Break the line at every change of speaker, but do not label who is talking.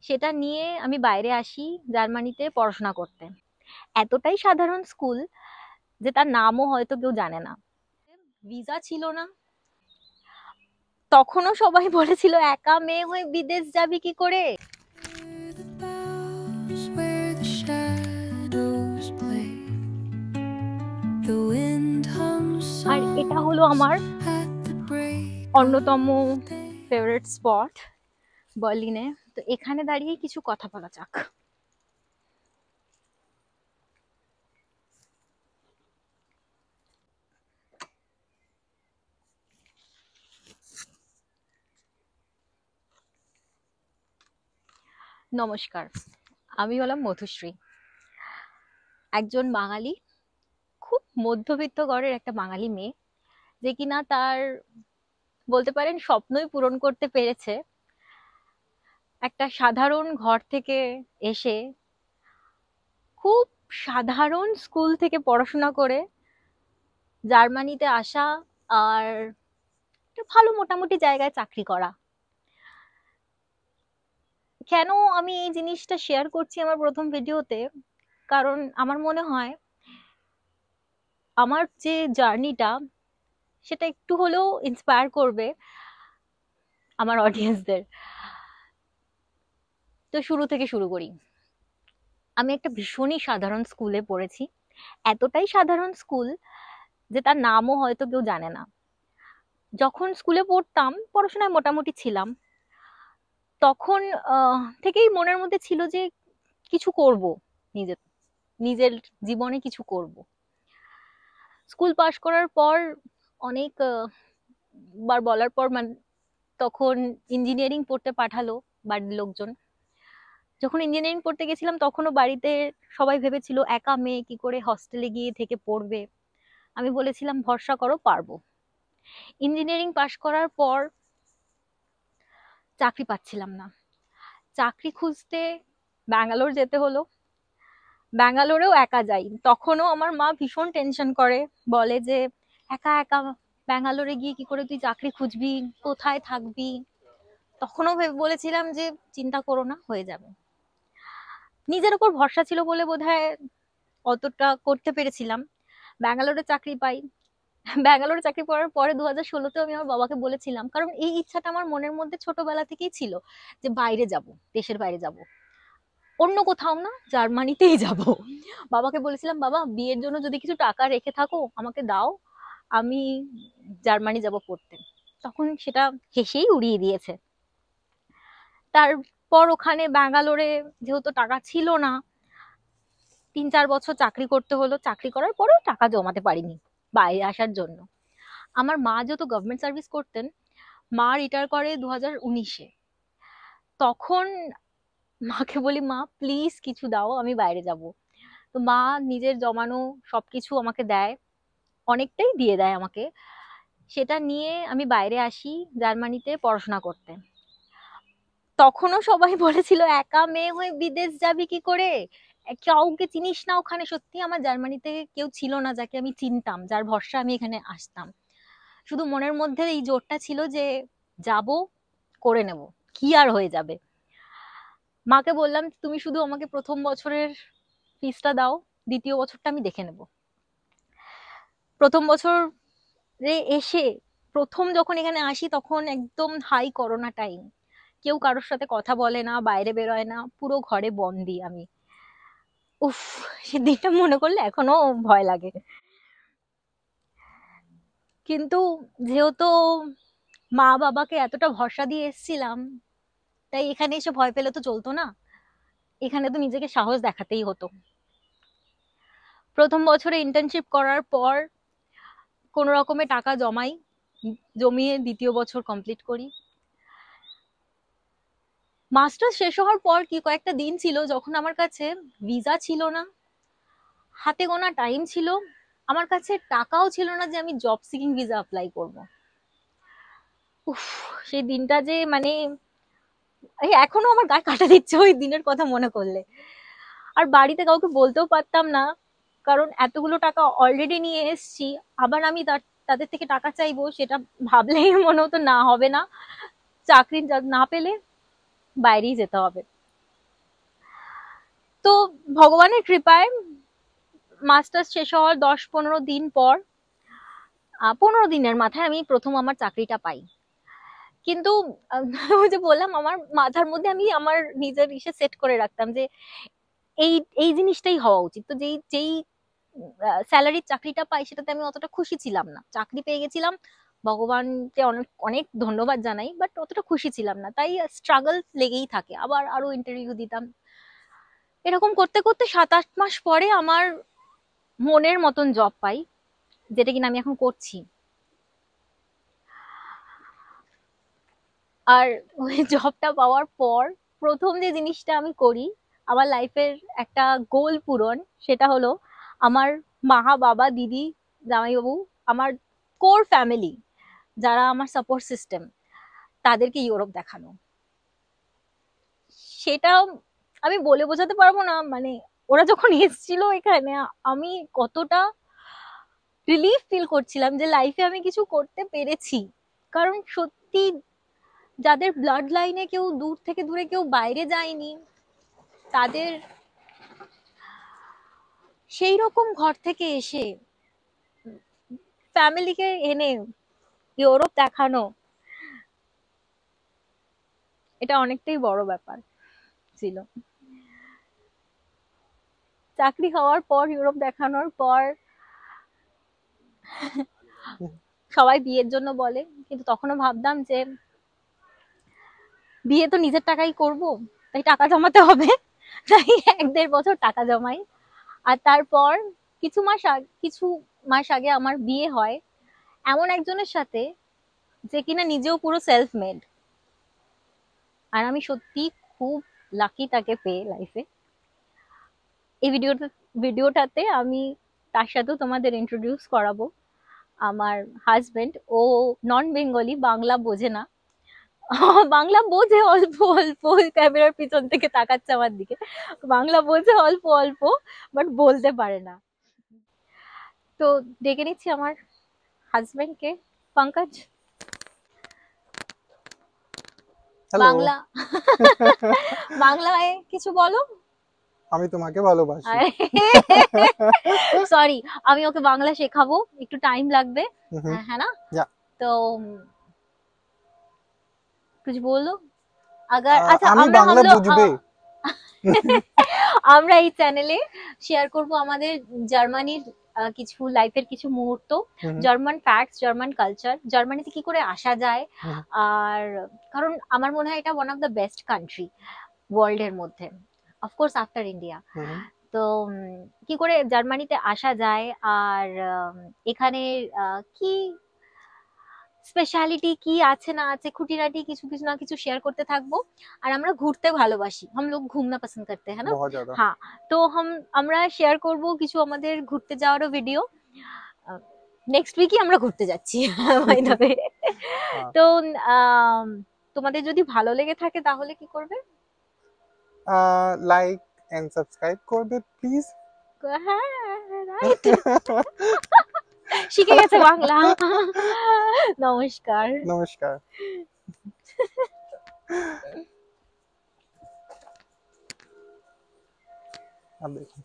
সেটা নিয়ে আমি বাইরে আসি জার্মানিতে পড়াশোনা করতে। এতটাই সাধারণ স্কুল যে তার নামও হয়তো কেউ জানে না। ভিসা ছিল না, তখনও সবাই বলেছিল একা মেয়ে হয়ে বিদেশ যাবি কি করে। আর এটা হলো আমার অন্যতম ফেভারিট স্পট বার্লিনে। তো এখানে দাঁড়িয়ে কিছু কথা বলা যাক। নমস্কার, আমি হলাম মধুশ্রী, একজন বাঙালি, খুব মধ্যবিত্ত ঘরের একটা বাঙালি মেয়ে, যে কিনা তার বলতে পারেন স্বপ্নই পূরণ করতে পেরেছে। একটা সাধারণ ঘর থেকে এসে খুব সাধারণ স্কুল থেকে পড়াশোনা করে জার্মানিতে আসা, আর একটা ভালো মোটামুটি জায়গায় চাকরি করা। কেন আমি এই জিনিসটা শেয়ার করছি আমার প্রথম ভিডিওতে? কারণ আমার মনে হয় আমার যে জার্নিটা, সেটা একটু হলেও ইন্সপায়ার করবে আমার অডিয়েন্সদের। তো শুরু থেকে শুরু করি। আমি একটা ভীষণই সাধারণ স্কুলে পড়েছি, এতটাই সাধারণ স্কুল যে তার নামও হয়তো কেউ জানে না। যখন স্কুলে পড়তাম, পড়াশোনায় মোটামুটি ছিলাম, তখন থেকেই মনের মধ্যে ছিল যে কিছু করব, নিজের নিজের জীবনে কিছু করব। স্কুল পাশ করার পর অনেক বার বলার পর তখন ইঞ্জিনিয়ারিং পড়তে পাঠালো বাড়ির লোকজন। যখন ইঞ্জিনিয়ারিং পড়তে গেছিলাম তখনও বাড়িতে সবাই ভেবেছিল একা মেয়ে কি করে হস্টেলে গিয়ে থেকে পড়বে। আমি বলেছিলাম ভরসা করো, পারবো। ইঞ্জিনিয়ারিং পাশ করার পর চাকরি পাচ্ছিলাম না, চাকরি খুঁজতে ব্যাঙ্গালোর যেতে হলো। ব্যাঙ্গালোরেও একা যাই, তখনও আমার মা ভীষণ টেনশন করে, বলে যে একা একা ব্যাঙ্গালোরে গিয়ে কি করে তুই চাকরি খুঁজবি, কোথায় থাকবি। তখনও বলেছিলাম যে চিন্তা করো না, হয়ে যাবে। নিজের উপর ভরসা ছিল বলে বোধহয় অতটা করতে পেরেছিলাম। ব্যাঙ্গালোরে চাকরি পাই। ব্যাঙ্গালোরে চাকরি পাওয়ার পরে 2016-তে আমি আমার বাবাকে বলেছিলাম, কারণ এই ইচ্ছাটা আমার মনের মধ্যে ছোটবেলা থেকেই ছিল যে বাইরে যাব, দেশের বাইরে যাব, অন্য কোথাও না, জার্মানিতেই যাব। বাবাকে বলেছিলাম, বাবা বিয়ের জন্য যদি কিছু টাকা রেখে থাকো আমাকে দাও, আমি জার্মানি যাব পড়তে। তখন সেটা হেসেই উড়িয়ে দিয়েছে। তারপর ওখানে ব্যাঙ্গালোরে যেহেতু টাকা ছিল না, 3-4 বছর চাকরি করতে হলো। চাকরি করার পরেও টাকা জমাতে পারিনি বাইরে আসার জন্য। আমার মা যেহেতু গভর্নমেন্ট সার্ভিস করতেন, মা রিটায়ার করে 2019-এ। তখন মাকে বলি, মা প্লিজ কিছু দাও, আমি বাইরে যাব। তো মা নিজের জমানো সবকিছু আমাকে দেয়, অনেকটাই দিয়ে দেয় আমাকে। সেটা নিয়ে আমি বাইরে আসি জার্মানিতে পড়াশোনা করতে। তখনও সবাই বলেছিল একা মেয়ে হয়ে বিদেশ যাবি কি করে, কাউকে চিনিস না ওখানে। সত্যি আমার জার্মানিতে কেউ ছিল না যাকে আমি চিনতাম, যার ভরসা আমি এখানে আসতাম। শুধু মনের মধ্যে এই জোরটা ছিল যে যাব, করে নেব, কি আর হয়ে যাবে। মাকে বললাম তুমি শুধু আমাকে প্রথম বছরের ফিসটা দাও, দ্বিতীয় বছরটা আমি দেখে নেব। প্রথম বছরে এসে, প্রথম যখন এখানে আসি তখন একদম হাই করোনা টাইম, কেউ কারোর সাথে কথা বলে না, বাইরে বেরোয় না, পুরো ঘরে বন্দি আমি। উফ, সেদিনটা মনে করলে এখনো ভয় লাগে। কিন্তু যেহেতু মা বাবাকে এতটা ভরসা দিয়ে এসেছিলাম, তাই এখানে এসে ভয় পেলে তো চলতো না, এখানে তো নিজেকে সাহস দেখাতেই হতো। প্রথম বছরে ইন্টার্নশিপ করার পর কোনো রকমে টাকা জমাই, জমিয়ে দ্বিতীয় বছর কমপ্লিট করি। মাস্টার্স শেষ হওয়ার পর কি কয়েকটা দিন ছিল যখন আমার কাছে ভিসা ছিল না, হাতে গোনা টাইম ছিল, আমার কাছে টাকাও ছিল না যে আমি জব সিকিং ভিসা অ্যাপ্লাই করব। উফ, সেই দিনটা যে মানে এই এখনো আমার গায়ে কাটা দিচ্ছে ওই দিনের কথা মনে করলে। আর বাড়িতে কাউকে বলতেও পারতাম না, কারণ এতগুলো টাকা অলরেডি নিয়ে এসেছি, আবার আমি তাদের থেকে টাকা চাইবো, সেটা ভাবলেই মনে হতো না, হবে না, চাকরি না পেলে বাইরেই যেতে হবে। ভগবানের কৃপায় মাস্টার্স শেষ হওয়ার 10-15 দিন পর, 15 দিনের মাথায় আমি প্রথম আমার চাকরিটা পাই। কিন্তু ওই যে বললাম, আমার মাথার মধ্যে আমি আমার নিজের ইসে সেট করে রাখতাম যে এই এই জিনিসটাই হওয়া উচিত। তো যেই যেই স্যালারির চাকরিটা পাই সেটাতে আমি অতটা খুশি ছিলাম না। চাকরি পেয়ে গেছিলাম, ভগবানকে অনেক অনেক ধন্যবাদ জানাই, বাট অতটা খুশি ছিলাম না। তাই স্ট্রাগল লেগেই থাকে, আবার আরো ইন্টারভিউ দিতাম। এরকম করতে করতে 7-8 মাস পরে আমার মনের মতন জব পাই, যেটা কিনা আমি এখন করছি। আর ওই জবটা পাওয়ার পর প্রথম যে জিনিসটা আমি করি, আমার লাইফের একটা গোল পূরণ, সেটা হলো আমার মা, বাবা, দিদি, জামাইবাবু, আমার কোর ফ্যামিলি, যারা আমার সাপোর্ট সিস্টেম, তাদেরকে ইউরোপ দেখানো। সেটা আমি বলে বোঝাতে পারবো না। মানে ওরা যখন এসেছিল এখানে, আমি কতটা রিলিফ ফিল করছিলাম যে লাইফে আমি কিছু করতে পেরেছি। কারণ সত্যি, যাদের ব্লাড লাইনে কেউ দূর থেকে দূরে কেউ বাইরে যায়নি, তাদের সেই রকম ঘর থেকে এসে ফ্যামিলিকে এনে ইউরোপ দেখানো, এটা অনেকটাই বড় ব্যাপার ছিল। চাকরি হওয়ার পর, ইউরোপ দেখানোর পর সবাই বিয়ের জন্য বলে, কিন্তু তখনও ভাবতাম যে বিয়ে তো নিজের টাকাই করব, তাই টাকা জমাতে হবে। তাই 1-1.5 বছর টাকা জমাই। আর তারপর কিছু মাস আগে আমার বিয়ে হয় এমন একজনের সাথে, যে কিনা নিজেও পুরো সেলফ মেড। আর আমি সত্যি খুব লাকি তাকে পেয়ে লাইফে। এই ভিডিওটাতে আমি তার সাথেও তোমাদের ইন্ট্রোডিউস করাবো। আমার হাজবেন্ড, ও নন বেঙ্গলি, বাংলা বোঝে না। বাংলা বোঝে অল্প অল্প, ক্যামেরার পিছন থেকে তাকাচ্ছে আমার দিকে। বাংলা বোঝে অল্প অল্প, বাট বলতে পারে না। তো ডেকে নিচ্ছি আমার হাজবেন্ডকে, পঙ্কজ।
হ্যালো।
বাংলা বাংলায় কিছু বলো।
আমি তোমাকে ভালোবাসি।
সরি, আমি ওকে বাংলা শেখাবো, একটু টাইম লাগবে। है ना?
या
तो कुछ बोलो। अगर अच्छा,
আমি
আমরা हम
বাংলা
लोग
বুঝবে।
আমরা এই চ্যানেলে শেয়ার করব আমাদের জার্মানির কিছু লাইফের কিছু মুহূর্ত, জার্মান ফ্যাক্টস, জার্মান কালচার, জার্মানিতে কি করে আসা যায়। আর কারণ আমার মনে হয় এটা one of the best country world এর মধ্যে, অফকোর্স আফটার ইন্ডিয়া। তো কি করে জার্মানিতে আসা যায়, আর এখানে কি স্পেশালিটি কি আছে না আছে, খুঁটিনাটি কিছু কিছু না কিছু শেয়ার করতে থাকবো। আর আমরা ঘুরতে ভালোবাসি, हम लोग घूमना पसंद करते हैं ना।
बहुत ज्यादा।
হ্যাঁ, তো আমরা শেয়ার করব কিছু আমাদের ঘুরতে যাওয়ারও ভিডিও। নেক্সট উইকই আমরা ঘুরতে যাচ্ছি বাই দ্য ওয়ে। তো আম, তোমাদের যদি ভালো লেগে থাকে তাহলে কি করবে?
লাইক এন্ড সাবস্ক্রাইব করবে প্লিজ।
হ্যাঁ, রাইট, শিখে গেছে বাংলা। নমস্কার।
নমস্কার। अब देखो